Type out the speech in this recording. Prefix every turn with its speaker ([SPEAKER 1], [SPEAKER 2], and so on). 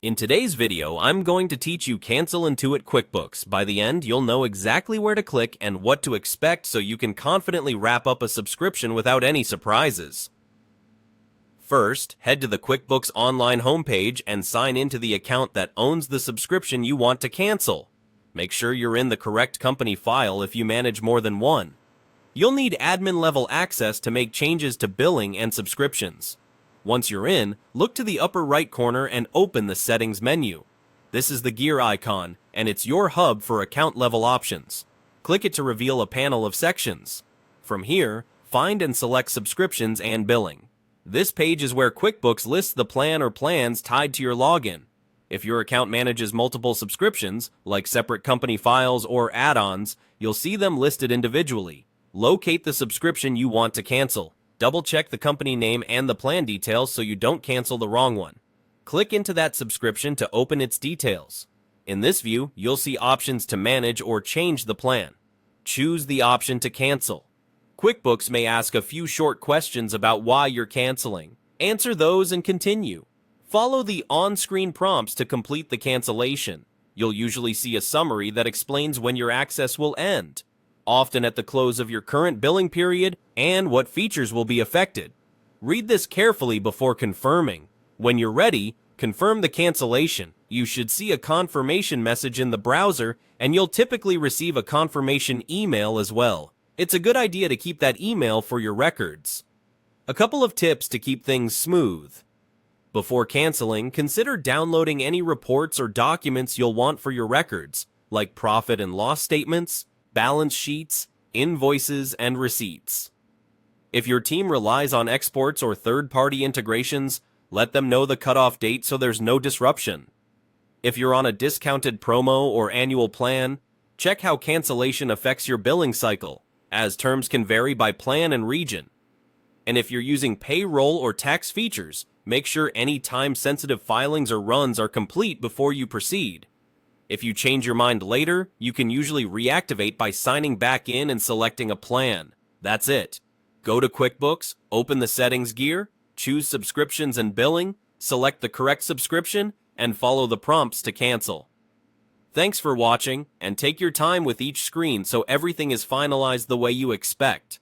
[SPEAKER 1] In today's video, I'm going to teach you Cancel Intuit QuickBooks. By the end, you'll know exactly where to click and what to expect so you can confidently wrap up a subscription without any surprises. First, head to the QuickBooks Online homepage and sign into the account that owns the subscription you want to cancel. Make sure you're in the correct company file if you manage more than one. You'll need admin-level access to make changes to billing and subscriptions. Once you're in, look to the upper right corner and open the Settings menu. This is the gear icon, and it's your hub for account-level options. Click it to reveal a panel of sections. From here, find and select Subscriptions and Billing. This page is where QuickBooks lists the plan or plans tied to your login. If your account manages multiple subscriptions, like separate company files or add-ons, you'll see them listed individually. Locate the subscription you want to cancel. Double-check the company name and the plan details so you don't cancel the wrong one. Click into that subscription to open its details. In this view, you'll see options to manage or change the plan. Choose the option to cancel. QuickBooks may ask a few short questions about why you're canceling. Answer those and continue. Follow the on-screen prompts to complete the cancellation. You'll usually see a summary that explains when your access will end, often at the close of your current billing period, and what features will be affected. Read this carefully before confirming. When you're ready, confirm the cancellation. You should see a confirmation message in the browser, and you'll typically receive a confirmation email as well. It's a good idea to keep that email for your records. A couple of tips to keep things smooth. Before canceling, consider downloading any reports or documents you'll want for your records, like profit and loss statements, balance sheets, invoices, and receipts. If your team relies on exports or third-party integrations, let them know the cutoff date so there's no disruption. If you're on a discounted promo or annual plan, check how cancellation affects your billing cycle, as terms can vary by plan and region. And if you're using payroll or tax features, make sure any time-sensitive filings or runs are complete before you proceed. If you change your mind later, you can usually reactivate by signing back in and selecting a plan. That's it. Go to QuickBooks, open the Settings gear, choose Subscriptions and Billing, select the correct subscription, and follow the prompts to cancel. Thanks for watching, and take your time with each screen so everything is finalized the way you expect.